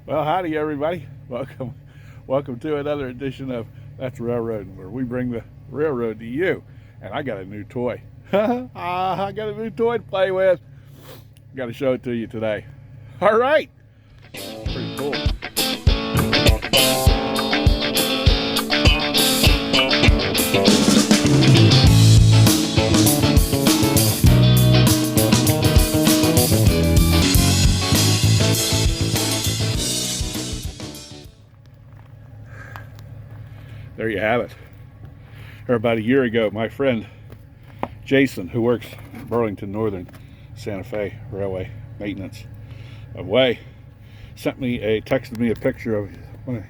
Well, howdy everybody. Welcome to another edition of That's Railroad, where we bring the railroad to you. And I got a new toy. I got a new toy to play with. Got to show it to you today. All right. Pretty cool. There you have it. About a year ago, my friend Jason, who works Burlington Northern Santa Fe Railway Maintenance Way, texted me a picture of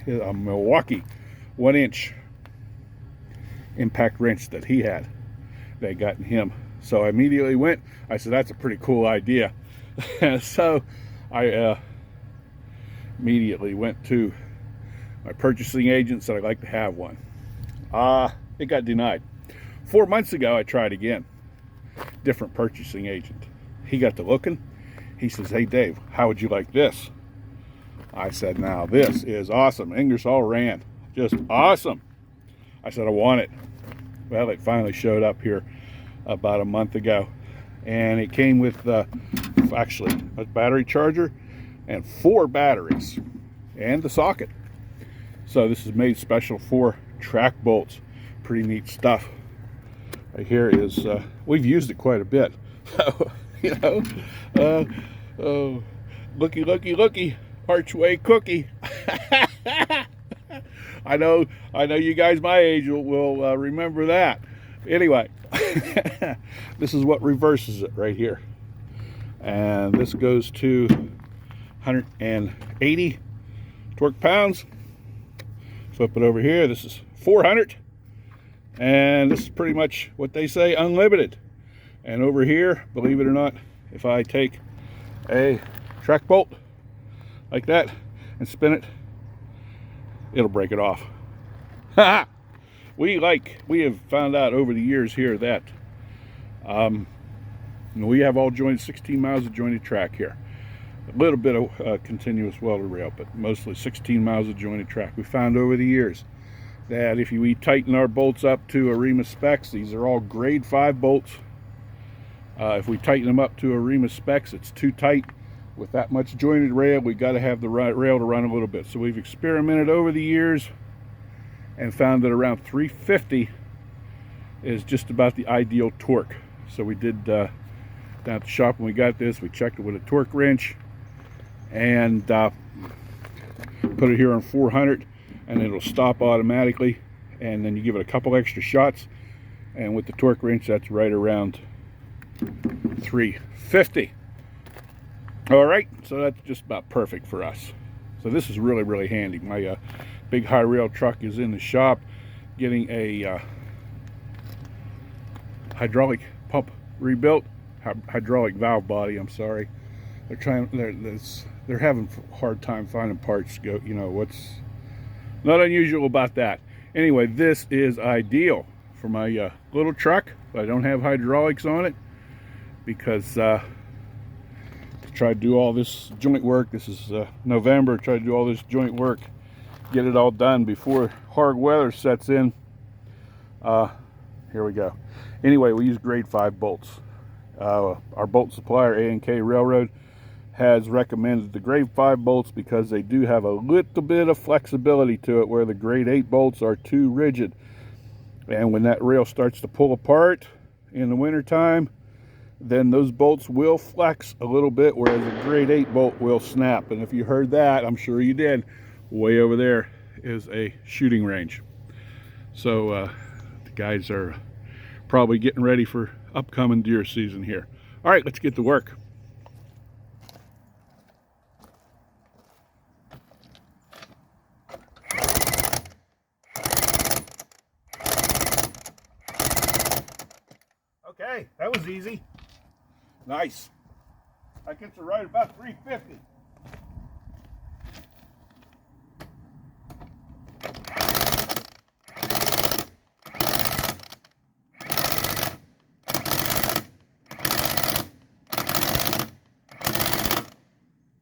a Milwaukee 1-inch impact wrench that he had. They had gotten him. So I immediately went. I said, that's a pretty cool idea. So I immediately went to my purchasing agent, said I'd like to have one. It got denied. 4 months ago, I tried again. Different purchasing agent. He got to looking. He says, hey, Dave, how would you like this? I said, now this is awesome. Ingersoll Rand. Just awesome. I said, I want it. Well, it finally showed up here about a month ago. And it came with actually a battery charger and 4 batteries and the socket. So this is made special for track bolts. Pretty neat stuff. Right here is, we've used it quite a bit. So, you know, looky, archway cookie. I know you guys my age will remember that. Anyway, this is what reverses it right here. And this goes to 180 torque pounds. Flip it over here. This is 400. And this is pretty much what they say, unlimited. And over here, believe it or not, if I take a track bolt like that and spin it, it'll break it off. We have found out over the years here that we have all jointed 16 miles of jointed track here. A little bit of continuous welded rail, but mostly 16 miles of jointed track. We found over the years that if we tighten our bolts up to ARIMA specs, these are all grade 5 bolts. If we tighten them up to ARIMA specs, it's too tight. With that much jointed rail, we got to have the right rail to run a little bit. So we've experimented over the years and found that around 350 is just about the ideal torque. So we did down at the shop when we got this, we checked it with a torque wrench and put it here on 400, and it'll stop automatically, and then you give it a couple extra shots, and with the torque wrench that's right around 350. All right, so that's just about perfect for us. So this is really handy. My big high rail truck is in the shop getting a hydraulic pump rebuilt, hydraulic valve body, I'm sorry. They're having a hard time finding parts. You know, what's not unusual about that. Anyway, this is ideal for my little truck. I don't have hydraulics on it because to try to do all this joint work. This is November. Try to do all this joint work, get it all done before hard weather sets in. Here we go. Anyway, we use grade 5 bolts. Our bolt supplier, A&K Railroad, has recommended the grade 5 bolts because they do have a little bit of flexibility to it, where the grade 8 bolts are too rigid. And when that rail starts to pull apart in the wintertime, then those bolts will flex a little bit, whereas a grade 8 bolt will snap. And if you heard that, I'm sure you did, way over there is a shooting range. So the guys are probably getting ready for upcoming deer season here. All right, let's get to work. Okay, that was easy. Nice. That gets it right about 350.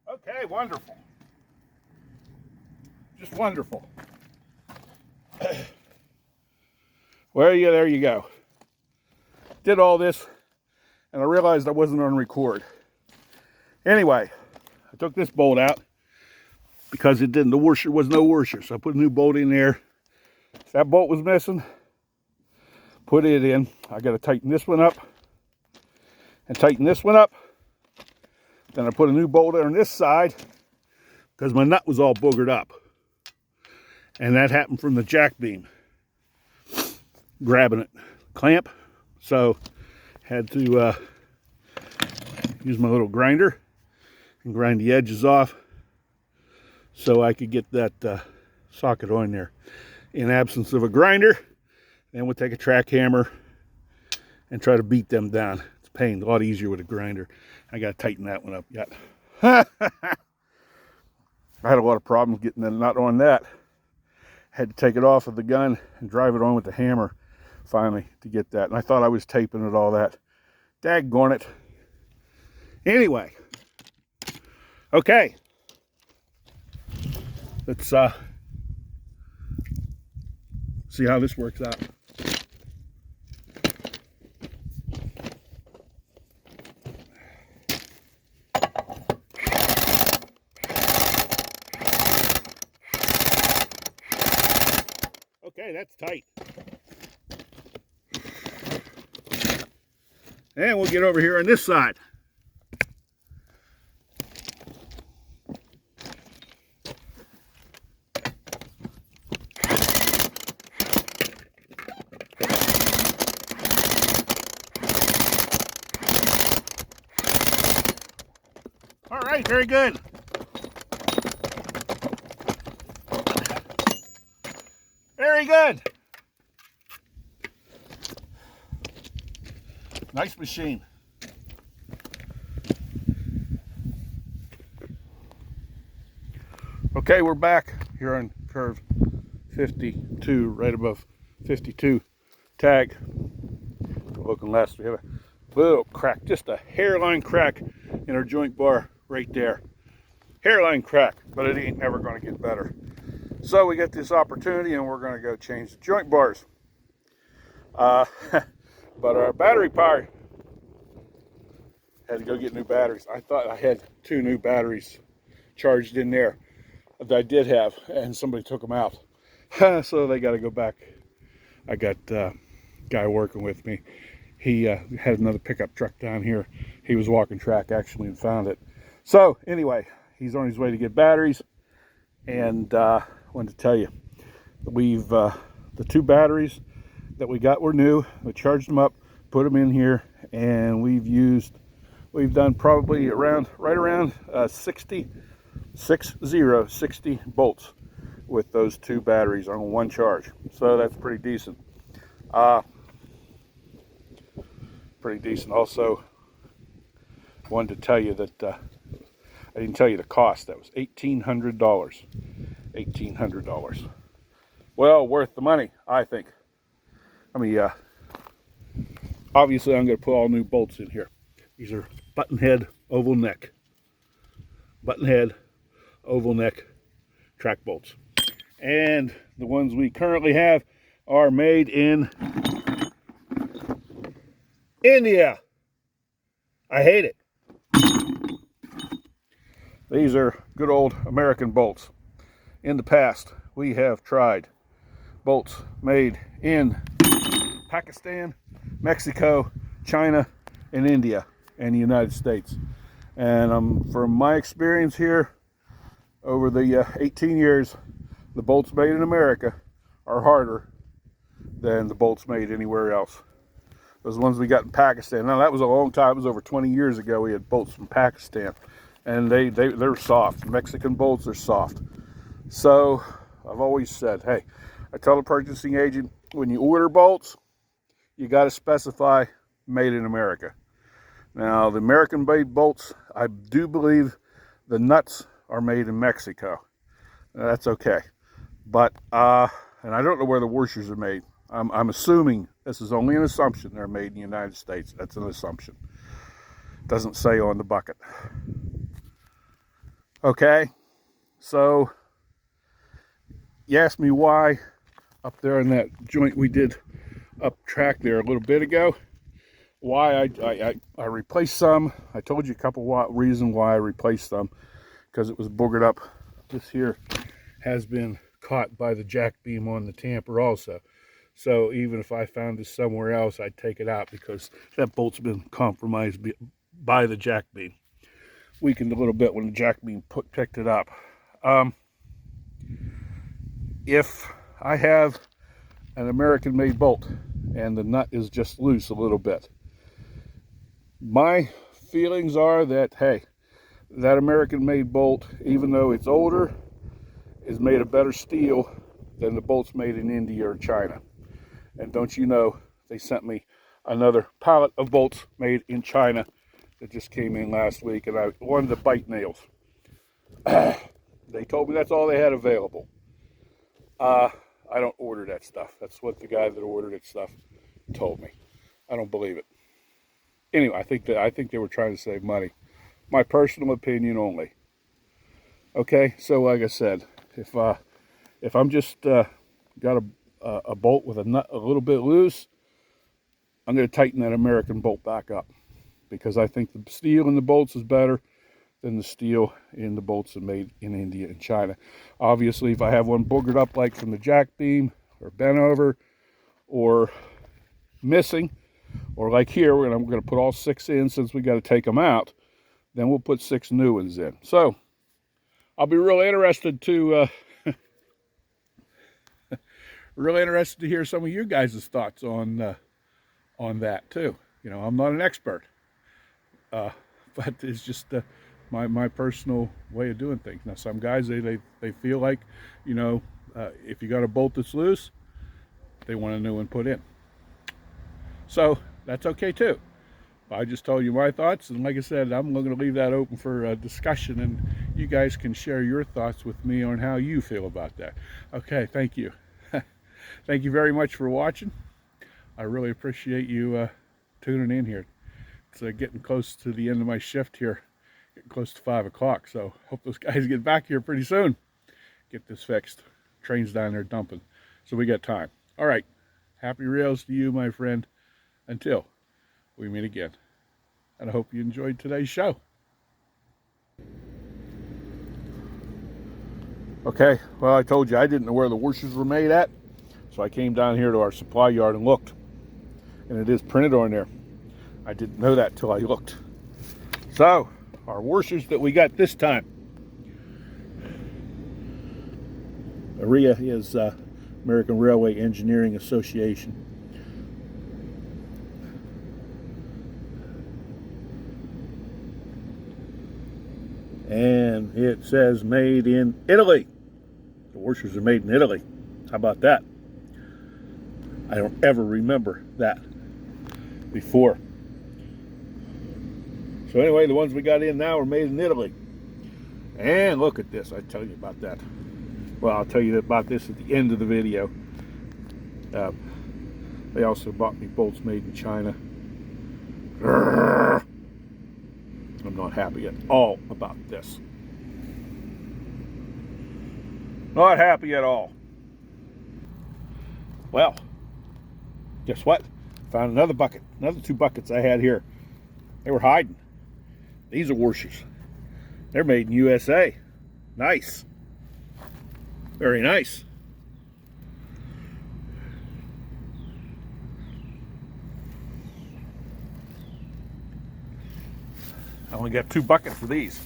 Okay, wonderful. Just wonderful. Well, yeah, there you go. Did all this, and I realized I wasn't on record. Anyway, I took this bolt out because the washer was no washer, so I put a new bolt in there. If that bolt was missing, put it in. I got to tighten this one up and tighten this one up. Then I put a new bolt on this side because my nut was all boogered up, and that happened from the jack beam grabbing it, clamp. So had to use my little grinder and grind the edges off so I could get that socket on there. In absence of a grinder, then we'll take a track hammer and try to beat them down. It's a pain, a lot easier with a grinder. I got to tighten that one up yet. I had a lot of problems getting the nut on that. Had to take it off of the gun and drive it on with the hammer finally to get that. And I thought I was taping it, all that. Daggone it. Anyway. Okay. Let's see how this works out. Okay, that's tight. And we'll get over here on this side. All right, very good. Very good. Nice machine. Okay, we're back here on curve 52, right above 52 tag. Looking last, we have a little crack, just a hairline crack in our joint bar right there. Hairline crack, but it ain't never going to get better. So we got this opportunity and we're going to go change the joint bars. But our battery power, had to go get new batteries. I thought I had 2 new batteries charged in there that I did have, and somebody took them out. So they got to go back. I got a guy working with me. He had another pickup truck down here. He was walking track actually and found it. So anyway, he's on his way to get batteries, and wanted to tell you, we've the 2 batteries that we got were new. We charged them up, put them in here, and we've done probably right around 60 bolts with those 2 batteries on one charge. So that's pretty decent. Also, wanted to tell you that I didn't tell you the cost. That was $1,800. $1,800. Well, worth the money, I think. I mean, obviously I'm going to put all new bolts in here. These are button head, oval neck. Button head, oval neck track bolts. And the ones we currently have are made in India. I hate it. These are good old American bolts. In the past, we have tried bolts made in Pakistan, Mexico, China, and India, and the United States. And from my experience here, over the 18 years, the bolts made in America are harder than the bolts made anywhere else. Those ones we got in Pakistan, now that was a long time, it was over 20 years ago, we had bolts from Pakistan, and they're soft. Mexican bolts are soft. So I've always said, hey, I tell the purchasing agent, when you order bolts, you got to specify made in America. Now, the American-made bolts, I do believe the nuts are made in Mexico. That's okay. But, and I don't know where the washers are made. I'm assuming, this is only an assumption, they're made in the United States. That's an assumption. It doesn't say on the bucket. Okay, so you asked me why up there in that joint we did up track there a little bit ago, why I replaced some. I told you a couple reasons why I replaced them, because it was boogered up. This here has been caught by the jack beam on the tamper also. So even if I found this somewhere else, I'd take it out because that bolt's been compromised by the jack beam. Weakened a little bit when the jack beam picked it up. If I have an American-made bolt and the nut is just loose a little bit, my feelings are that, hey, that American-made bolt, even though it's older, is made of better steel than the bolts made in India or China. And don't you know, they sent me another pallet of bolts made in China that just came in last week, and I wanted to bite nails. They told me that's all they had available. I don't order that stuff. That's what the guy that ordered it stuff told me. I don't believe it. Anyway, I think they were trying to save money. My personal opinion only. Okay, so like I said, if I'm just got a bolt with a nut a little bit loose, I'm going to tighten that American bolt back up, because I think the steel in the bolts is better than the steel in the bolts that made in India and China. Obviously, if I have one boogered up like from the jack beam, or bent over, or missing, or like here, I'm going to put all 6 in since we got to take them out, then we'll put 6 new ones in. So I'll be real interested to hear some of you guys' thoughts on that too. You know, I'm not an expert, but it's just my personal way of doing things. Now, some guys they feel like, you know, if you got a bolt that's loose, they want a new one put in. So that's okay too. I just told you my thoughts, and like I said, I'm going to leave that open for discussion, and you guys can share your thoughts with me on how you feel about that. Okay, thank you. Thank you very much for watching. I really appreciate you tuning in here. It's getting close to the end of my shift here, getting close to 5 o'clock, so hope those guys get back here pretty soon. Get this fixed. Train's down there dumping, so we got time. All right, happy rails to you, my friend, until we meet again. And I hope you enjoyed today's show. Okay, well, I told you I didn't know where the washers were made at, so I came down here to our supply yard and looked, and it is printed on there. I didn't know that till I looked. So our washers that we got this time, AREA is American Railway Engineering Association. And it says made in Italy. The washers are made in Italy. How about that? I don't ever remember that before. So anyway, the ones we got in now are made in Italy. And look at this. I tell you about that. Well, I'll tell you about this at the end of the video. They also bought me bolts made in China. I'm not happy at all about this. Not happy at all. Well, guess what? Found another bucket. Another 2 buckets I had here. They were hiding. These are washers. They're made in USA. Nice. Very nice. I only got 2 buckets for these.